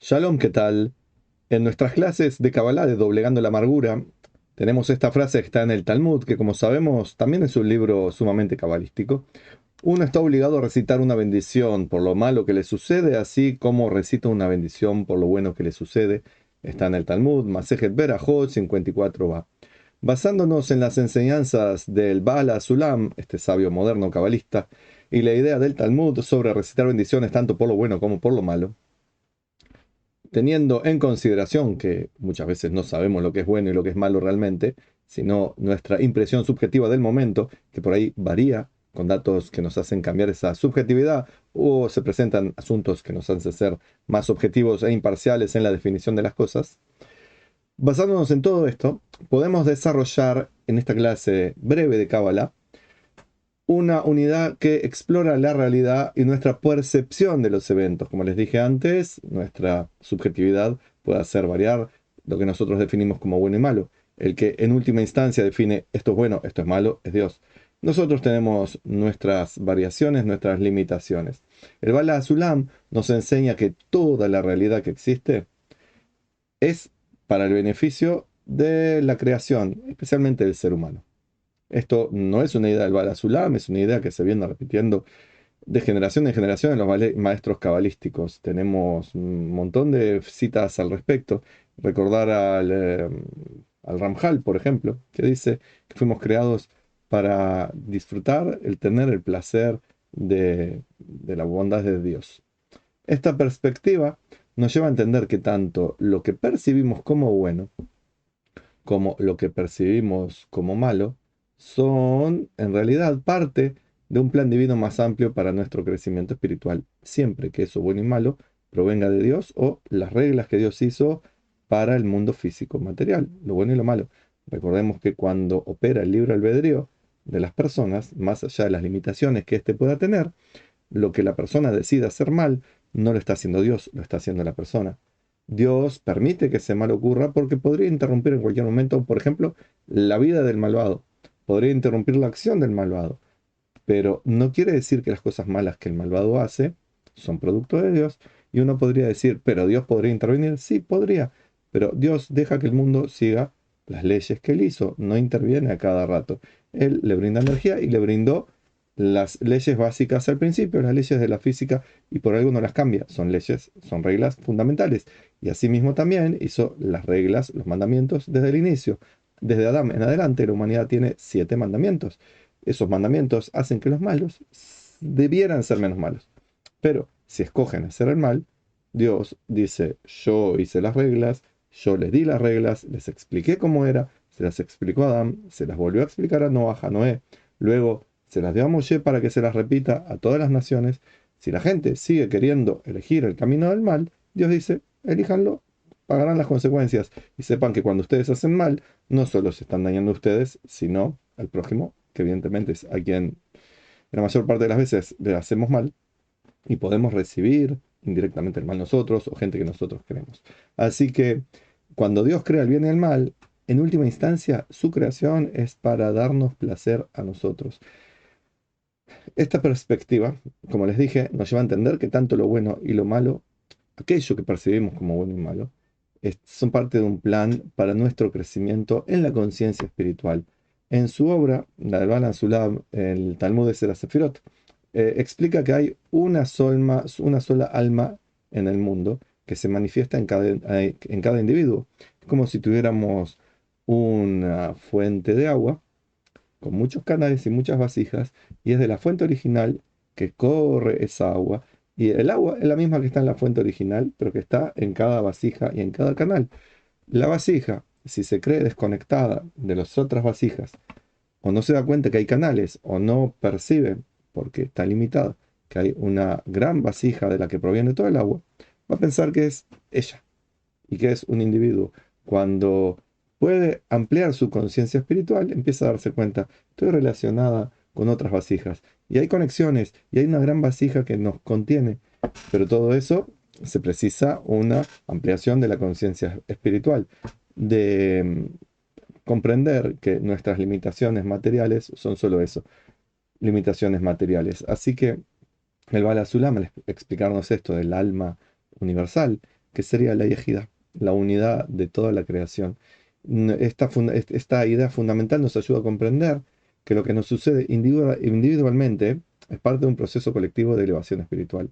Shalom, ¿qué tal? En nuestras clases de Kabbalah de Doblegando la Amargura, tenemos esta frase que está en el Talmud, que como sabemos también es un libro sumamente cabalístico. Uno está obligado a recitar una bendición por lo malo que le sucede, así como recita una bendición por lo bueno que le sucede. Está en el Talmud, Masejet Berajot 54a. Basándonos en las enseñanzas del Baal HaSulam, este sabio moderno cabalista, y la idea del Talmud sobre recitar bendiciones tanto por lo bueno como por lo malo, teniendo en consideración que muchas veces no sabemos lo que es bueno y lo que es malo realmente, sino nuestra impresión subjetiva del momento, que por ahí varía con datos que nos hacen cambiar esa subjetividad, o se presentan asuntos que nos hacen ser más objetivos e imparciales en la definición de las cosas. Basándonos en todo esto, podemos desarrollar en esta clase breve de Kabbalah una unidad que explora la realidad y nuestra percepción de los eventos. Como les dije antes, nuestra subjetividad puede hacer variar lo que nosotros definimos como bueno y malo. El que en última instancia define esto es bueno, esto es malo, es Dios. Nosotros tenemos nuestras variaciones, nuestras limitaciones. El Bala Azulam nos enseña que toda la realidad que existe es para el beneficio de la creación, especialmente del ser humano. Esto no es una idea del Bala Sulam, es una idea que se viene repitiendo de generación en generación en los maestros cabalísticos. Tenemos un montón de citas al respecto. Recordar al Ramjal, por ejemplo, que dice que fuimos creados para disfrutar, el tener el placer de la bondad de Dios. Esta perspectiva nos lleva a entender que tanto lo que percibimos como bueno, como lo que percibimos como malo, son en realidad parte de un plan divino más amplio para nuestro crecimiento espiritual, siempre que eso bueno y malo provenga de Dios o las reglas que Dios hizo para el mundo físico material, lo bueno y lo malo. Recordemos que cuando opera el libre albedrío de las personas, más allá de las limitaciones que éste pueda tener, lo que la persona decida hacer mal, no lo está haciendo Dios, lo está haciendo la persona. Dios permite que ese mal ocurra porque podría interrumpir en cualquier momento, por ejemplo, la vida del malvado. Podría interrumpir la acción del malvado. Pero no quiere decir que las cosas malas que el malvado hace son producto de Dios. Y uno podría decir, pero Dios podría intervenir. Sí, podría. Pero Dios deja que el mundo siga las leyes que él hizo. No interviene a cada rato. Él le brinda energía y le brindó las leyes básicas al principio, las leyes de la física, y por algo no las cambia. Son leyes, son reglas fundamentales. Y asimismo también hizo las reglas, los mandamientos desde el inicio. Desde Adán en adelante, la humanidad tiene 7 mandamientos. Esos mandamientos hacen que los malos debieran ser menos malos. Pero si escogen hacer el mal, Dios dice, yo hice las reglas, yo les di las reglas, les expliqué cómo era, se las explicó a Adán, se las volvió a explicar a Noah, a Noé, luego se las dio a Moshe para que se las repita a todas las naciones. Si la gente sigue queriendo elegir el camino del mal, Dios dice, elíjanlo, pagarán las consecuencias y sepan que cuando ustedes hacen mal, no solo se están dañando a ustedes, sino al prójimo, que evidentemente es a quien la mayor parte de las veces le hacemos mal y podemos recibir indirectamente el mal nosotros o gente que nosotros queremos. Así que cuando Dios crea el bien y el mal, en última instancia su creación es para darnos placer a nosotros. Esta perspectiva, como les dije, nos lleva a entender que tanto lo bueno y lo malo, aquello que percibimos como bueno y malo, son parte de un plan para nuestro crecimiento en la conciencia espiritual. En su obra, la del Balan Sulam, el Talmud de Sera Sefirot, explica que hay una sola alma en el mundo que se manifiesta en cada individuo. Es como si tuviéramos una fuente de agua con muchos canales y muchas vasijas, y es de la fuente original que corre esa agua. Y el agua es la misma que está en la fuente original, pero que está en cada vasija y en cada canal. La vasija, si se cree desconectada de las otras vasijas, o no se da cuenta que hay canales, o no percibe, porque está limitada, que hay una gran vasija de la que proviene todo el agua, va a pensar que es ella y que es un individuo. Cuando puede ampliar su conciencia espiritual, empieza a darse cuenta, estoy relacionada con otras vasijas y hay conexiones y hay una gran vasija que nos contiene, pero todo eso se precisa una ampliación de la conciencia espiritual, de comprender que nuestras limitaciones materiales son solo eso, limitaciones materiales. Así que el Bala Sulam, al explicarnos esto del alma universal, que sería la yejida, la unidad de toda la creación. Esta idea fundamental nos ayuda a comprender que lo que nos sucede individualmente es parte de un proceso colectivo de elevación espiritual.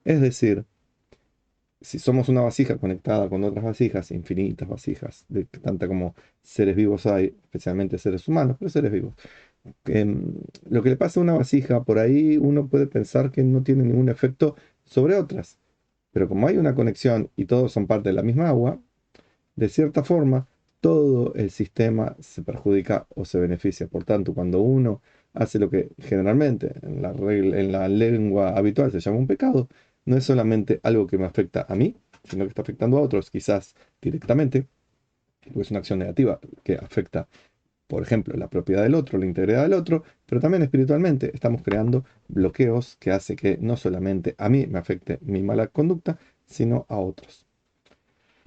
Es decir, si somos una vasija conectada con otras vasijas, infinitas vasijas, de tanta como seres vivos hay, especialmente seres humanos, pero seres vivos, lo que le pasa a una vasija, por ahí uno puede pensar que no tiene ningún efecto sobre otras, pero como hay una conexión y todos son parte de la misma agua, de cierta forma, todo el sistema se perjudica o se beneficia. Por tanto, cuando uno hace lo que generalmente en la lengua habitual se llama un pecado, no es solamente algo que me afecta a mí, sino que está afectando a otros, quizás directamente, porque es una acción negativa que afecta, por ejemplo, la propiedad del otro, la integridad del otro, pero también espiritualmente estamos creando bloqueos que hace que no solamente a mí me afecte mi mala conducta, sino a otros.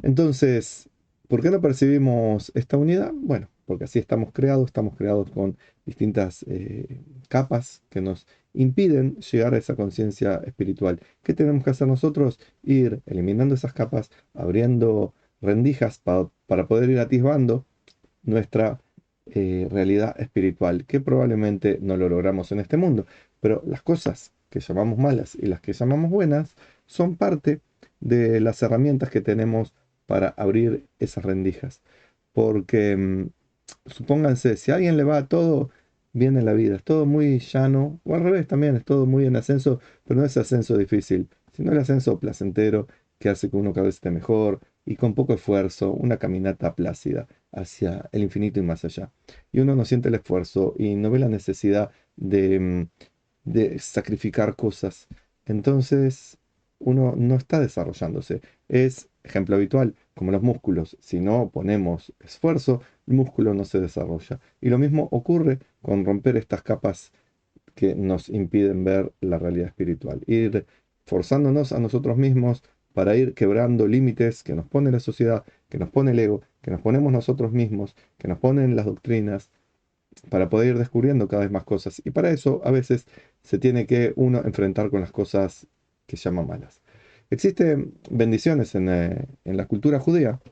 Entonces, ¿por qué no percibimos esta unidad? Bueno, porque así estamos creados con distintas capas que nos impiden llegar a esa conciencia espiritual. ¿Qué tenemos que hacer nosotros? Ir eliminando esas capas, abriendo rendijas para poder ir atisbando nuestra realidad espiritual, que probablemente no lo logramos en este mundo, pero las cosas que llamamos malas y las que llamamos buenas son parte de las herramientas que tenemos para abrir esas rendijas. Porque supónganse, si a alguien le va todo bien en la vida, es todo muy llano, o al revés también, es todo muy en ascenso, pero no es ascenso difícil, sino el ascenso placentero que hace que uno cada vez esté mejor y con poco esfuerzo, una caminata plácida hacia el infinito y más allá. Y uno no siente el esfuerzo y no ve la necesidad de sacrificar cosas. Entonces, uno no está desarrollándose. Es ejemplo habitual, como los músculos. Si no ponemos esfuerzo, el músculo no se desarrolla. Y lo mismo ocurre con romper estas capas que nos impiden ver la realidad espiritual. Ir forzándonos a nosotros mismos para ir quebrando límites que nos pone la sociedad, que nos pone el ego, que nos ponemos nosotros mismos, que nos ponen las doctrinas, para poder ir descubriendo cada vez más cosas. Y para eso a veces se tiene que uno enfrentar con las cosas que llaman malas. Existen bendiciones en la cultura judía.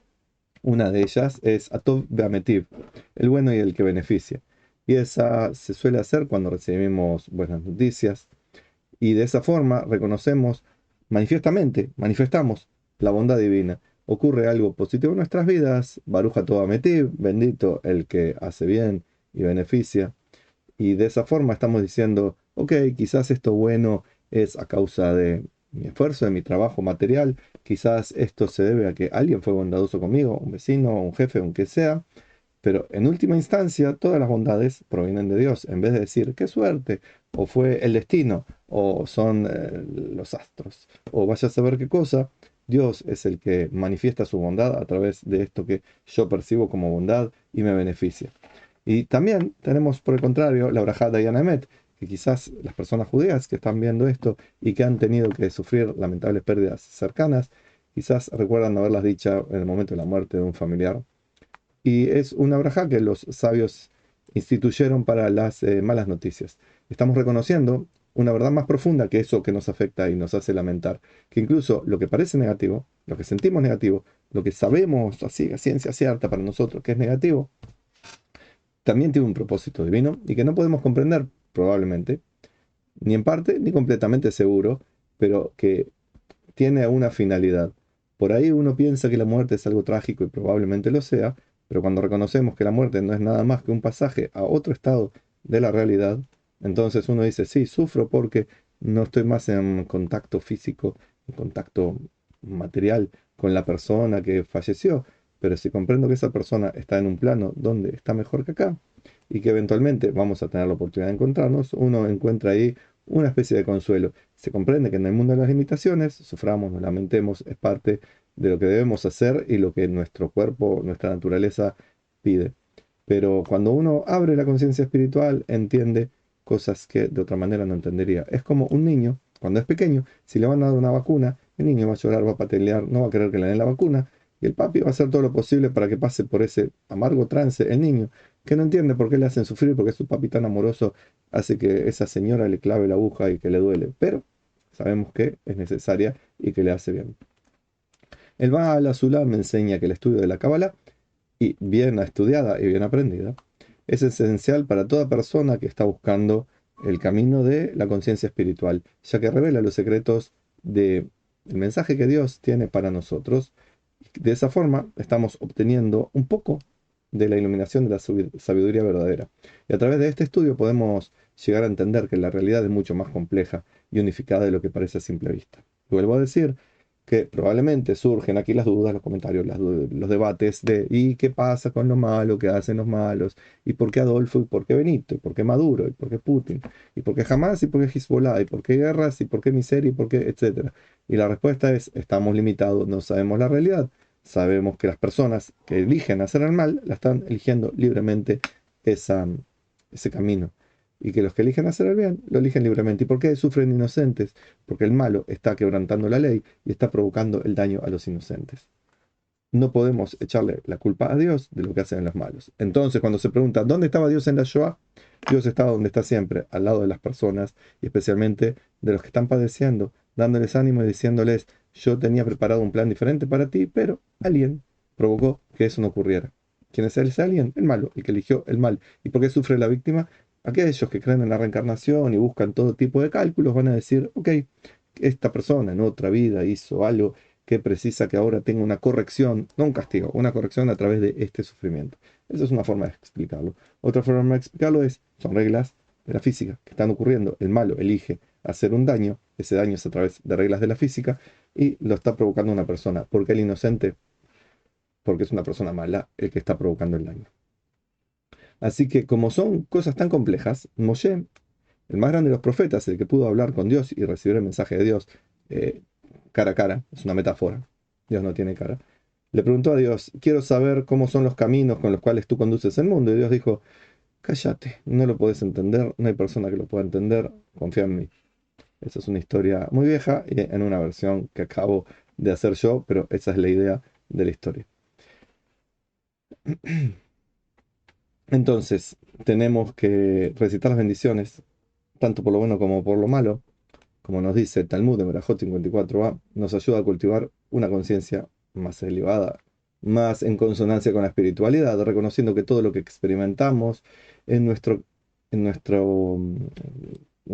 Una de ellas es Atov Beametiv, el bueno y el que beneficia. Y esa se suele hacer cuando recibimos buenas noticias. Y de esa forma reconocemos manifestamos la bondad divina. Ocurre algo positivo en nuestras vidas. Baruch Atov Beametiv, bendito el que hace bien y beneficia. Y de esa forma estamos diciendo, ok, quizás esto bueno es a causa de mi esfuerzo, de mi trabajo material, quizás esto se debe a que alguien fue bondadoso conmigo, un vecino, un jefe, aunque sea, pero en última instancia todas las bondades provienen de Dios, en vez de decir, qué suerte, o fue el destino, o son los astros, o vaya a saber qué cosa. Dios es el que manifiesta su bondad a través de esto que yo percibo como bondad y me beneficia. Y también tenemos, por el contrario, la Brajá de Emet, que quizás las personas judías que están viendo esto y que han tenido que sufrir lamentables pérdidas cercanas, quizás recuerdan haberlas dicho en el momento de la muerte de un familiar. Y es una Brajá que los sabios instituyeron para las malas noticias. Estamos reconociendo una verdad más profunda que eso que nos afecta y nos hace lamentar, que incluso lo que parece negativo, lo que sentimos negativo, lo que sabemos así a ciencia cierta para nosotros que es negativo, también tiene un propósito divino y que no podemos comprender probablemente, ni en parte ni completamente seguro, pero que tiene una finalidad. Por ahí uno piensa que la muerte es algo trágico y probablemente lo sea, pero cuando reconocemos que la muerte no es nada más que un pasaje a otro estado de la realidad, entonces uno dice, sí, sufro porque no estoy más en contacto físico, en contacto material con la persona que falleció, pero si comprendo que esa persona está en un plano donde está mejor que acá y que eventualmente vamos a tener la oportunidad de encontrarnos, uno encuentra ahí una especie de consuelo. Se comprende que en el mundo de las limitaciones, suframos, nos lamentemos, es parte de lo que debemos hacer y lo que nuestro cuerpo, nuestra naturaleza pide. Pero cuando uno abre la conciencia espiritual, entiende cosas que de otra manera no entendería. Es como un niño, cuando es pequeño, si le van a dar una vacuna, el niño va a llorar, va a patalear, no va a querer que le den la vacuna, y el papi va a hacer todo lo posible para que pase por ese amargo trance el niño, que no entiende por qué le hacen sufrir, porque su papi tan amoroso hace que esa señora le clave la aguja y que le duele, pero sabemos que es necesaria y que le hace bien. El Baal HaSulam me enseña que el estudio de la Cábala, y bien estudiada y bien aprendida, es esencial para toda persona que está buscando el camino de la conciencia espiritual, ya que revela los secretos del mensaje que Dios tiene para nosotros. De esa forma estamos obteniendo un poco de la iluminación de la sabiduría verdadera. Y a través de este estudio podemos llegar a entender que la realidad es mucho más compleja y unificada de lo que parece a simple vista. Vuelvo a decir que probablemente surgen aquí las dudas, los comentarios, los debates de ¿y qué pasa con lo malo que hacen los malos? ¿Y por qué Adolfo? ¿Y por qué Benito? ¿Y por qué Maduro? ¿Y por qué Putin? ¿Y por qué Hamas? ¿Y por qué Hezbollah? ¿Y por qué guerras? ¿Y por qué miseria? ¿Y por qué etcétera? Y la respuesta es, estamos limitados, no sabemos la realidad. Sabemos que las personas que eligen hacer el mal, la están eligiendo libremente esa, ese camino. Y que los que eligen hacer el bien, lo eligen libremente. ¿Y por qué sufren inocentes? Porque el malo está quebrantando la ley y está provocando el daño a los inocentes. No podemos echarle la culpa a Dios de lo que hacen los malos. Entonces, cuando se pregunta, ¿dónde estaba Dios en la Shoah? Dios estaba donde está siempre, al lado de las personas y especialmente de los que están padeciendo, dándoles ánimo y diciéndoles, yo tenía preparado un plan diferente para ti, pero alguien provocó que eso no ocurriera. ¿Quién es ese alguien? El malo, el que eligió el mal. ¿Y por qué sufre la víctima? Aquellos que creen en la reencarnación y buscan todo tipo de cálculos van a decir, ok, esta persona en otra vida hizo algo que precisa que ahora tenga una corrección, no un castigo, una corrección a través de este sufrimiento. Esa es una forma de explicarlo. Otra forma de explicarlo es, son reglas de la física que están ocurriendo. El malo elige hacer un daño, ese daño es a través de reglas de la física y lo está provocando una persona. Porque el inocente, porque es una persona mala el que está provocando el daño. Así que como son cosas tan complejas, Moshe, el más grande de los profetas, el que pudo hablar con Dios y recibir el mensaje de Dios eh, cara a cara, es una metáfora, Dios no tiene cara, le preguntó a Dios, quiero saber cómo son los caminos con los cuales tú conduces el mundo. Y Dios dijo, cállate, no lo puedes entender, no hay persona que lo pueda entender, confía en mí. Esa es una historia muy vieja y en una versión que acabo de hacer yo, pero esa es la idea de la historia. Entonces, tenemos que recitar las bendiciones, tanto por lo bueno como por lo malo. Como nos dice el Talmud de Berajot 54a, nos ayuda a cultivar una conciencia más elevada, más en consonancia con la espiritualidad, reconociendo que todo lo que experimentamos en en nuestro, en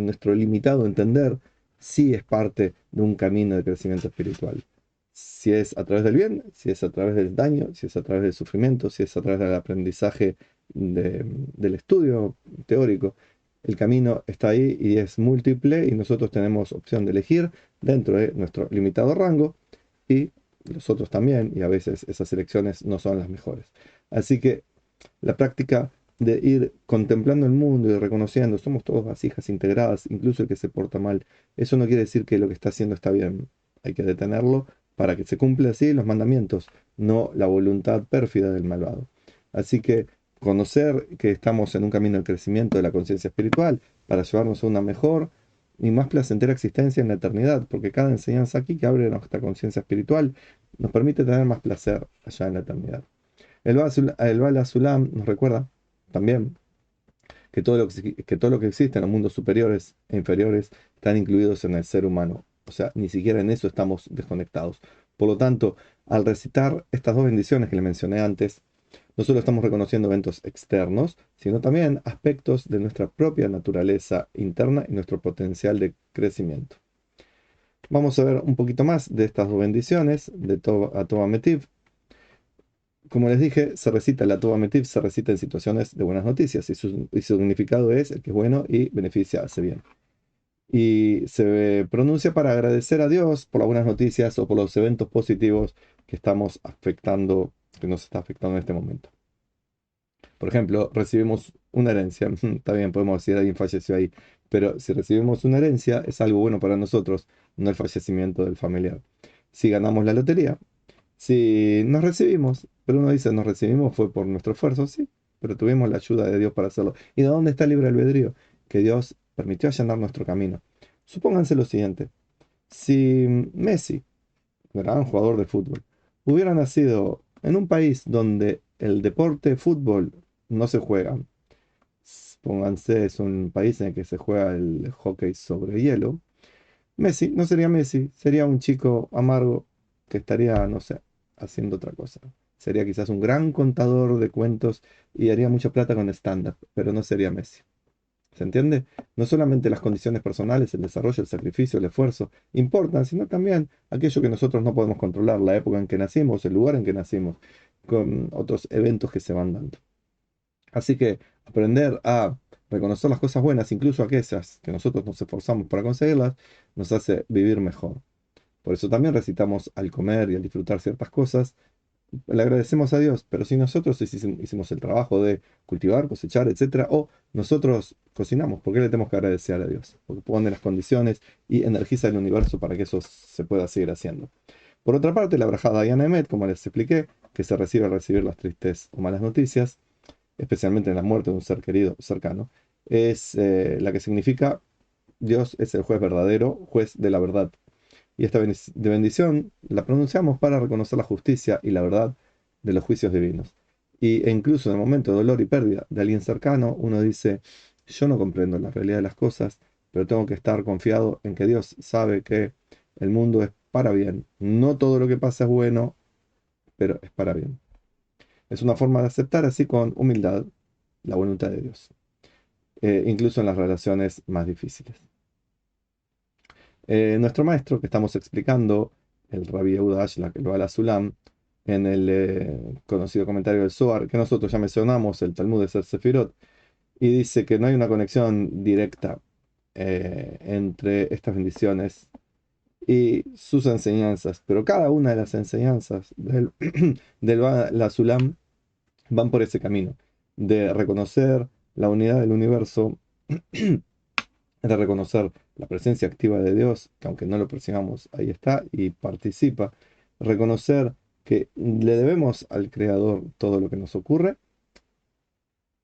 nuestro limitado entender, sí es parte de un camino de crecimiento espiritual. Si es a través del bien, si es a través del daño, si es a través del sufrimiento, si es a través del aprendizaje del estudio teórico, el camino está ahí y es múltiple y nosotros tenemos opción de elegir dentro de nuestro limitado rango y los otros también, y a veces esas elecciones no son las mejores. Así que la práctica de ir contemplando el mundo y reconociendo, somos todos vasijas integradas, incluso el que se porta mal, eso no quiere decir que lo que está haciendo está bien. Hay que detenerlo para que se cumplan así los mandamientos, no la voluntad pérfida del malvado. Así que conocer que estamos en un camino de crecimiento de la conciencia espiritual para llevarnos a una mejor y más placentera existencia en la eternidad, porque cada enseñanza aquí que abre nuestra conciencia espiritual nos permite tener más placer allá en la eternidad. El Bala Sulam nos recuerda también que todo lo que existe en los mundos superiores e inferiores están incluidos en el ser humano. O sea, ni siquiera en eso estamos desconectados. Por lo tanto, al recitar estas dos bendiciones que le mencioné antes, no solo estamos reconociendo eventos externos, sino también aspectos de nuestra propia naturaleza interna y nuestro potencial de crecimiento. Vamos a ver un poquito más de estas dos bendiciones de Tova Metiv. Como les dije, se recita la Tova Metiv, se recita en situaciones de buenas noticias y su significado es el que es bueno y beneficia, hace bien. Y se pronuncia para agradecer a Dios por las buenas noticias o por los eventos positivos que estamos afectando, que nos está afectando en este momento. Por ejemplo, recibimos una herencia. Está bien, podemos decir alguien falleció ahí, pero si recibimos una herencia es algo bueno para nosotros, no el fallecimiento del familiar. Si ganamos la lotería, si nos recibimos, pero uno dice, nos recibimos fue por nuestro esfuerzo, sí, pero tuvimos la ayuda de Dios para hacerlo. ¿Y de dónde está el libre albedrío? Que Dios permitió allanar nuestro camino. Supónganse lo siguiente, si Messi, gran jugador de fútbol, hubiera nacido en un país donde el deporte fútbol no se juega, pónganse, es un país en el que se juega el hockey sobre hielo, Messi no sería Messi, sería un chico amargo que estaría, no sé, haciendo otra cosa. Sería quizás un gran contador de cuentos y haría mucha plata con stand-up, pero no sería Messi. ¿Se entiende? No solamente las condiciones personales, el desarrollo, el sacrificio, el esfuerzo importan, sino también aquello que nosotros no podemos controlar, la época en que nacimos, el lugar en que nacimos, con otros eventos que se van dando. Así que aprender a reconocer las cosas buenas, incluso aquellas que nosotros nos esforzamos para conseguirlas, nos hace vivir mejor. Por eso también recitamos al comer y al disfrutar ciertas cosas, le agradecemos a Dios, pero si nosotros hicimos el trabajo de cultivar, cosechar, etcétera, o nosotros cocinamos, ¿por qué le tenemos que agradecer a Dios? Porque pone las condiciones y energiza el universo para que eso se pueda seguir haciendo. Por otra parte, la brajada Dayan Emet, como les expliqué, que se recibe al recibir las tristes o malas noticias, especialmente en la muerte de un ser querido cercano, es la que significa Dios es el juez verdadero, juez de la verdad. Y esta de bendición la pronunciamos para reconocer la justicia y la verdad de los juicios divinos. E incluso en el momento de dolor y pérdida de alguien cercano, uno dice, yo no comprendo la realidad de las cosas, pero tengo que estar confiado en que Dios sabe que el mundo es para bien. No todo lo que pasa es bueno, pero es para bien. Es una forma de aceptar así con humildad la voluntad de Dios, incluso en las relaciones más difíciles. Nuestro maestro que estamos explicando, el Rabbi Yehuda Ashlag, el Baal Sulam, en el conocido comentario del Zohar, que nosotros ya mencionamos, el Talmud de Ser Sefirot, y dice que no hay una conexión directa entre estas bendiciones y sus enseñanzas, pero cada una de las enseñanzas del Baal Sulam van por ese camino, de reconocer la unidad del universo, de reconocer la presencia activa de Dios, que aunque no lo percibamos, ahí está y participa, reconocer que le debemos al Creador todo lo que nos ocurre.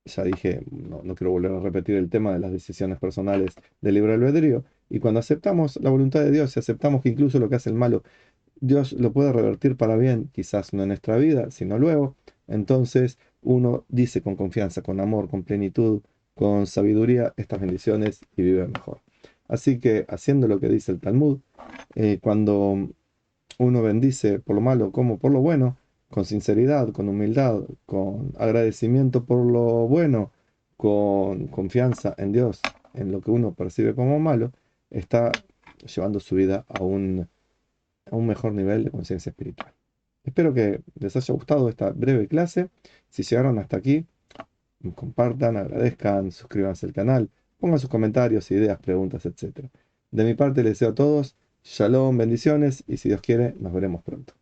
Ya dije, no quiero volver a repetir el tema de las decisiones personales del libre albedrío, y cuando aceptamos la voluntad de Dios y aceptamos que incluso lo que hace el malo, Dios lo puede revertir para bien, quizás no en nuestra vida, sino luego, entonces uno dice con confianza, con amor, con plenitud, con sabiduría estas bendiciones y vive mejor. Así que haciendo lo que dice el Talmud, cuando uno bendice por lo malo como por lo bueno, con sinceridad, con humildad, con agradecimiento por lo bueno, con confianza en Dios, en lo que uno percibe como malo, está llevando su vida a un mejor nivel de conciencia espiritual. Espero que les haya gustado esta breve clase. Si llegaron hasta aquí, compartan, agradezcan, suscríbanse al canal, pongan sus comentarios, ideas, preguntas, etc. De mi parte les deseo a todos shalom, bendiciones y si Dios quiere, nos veremos pronto.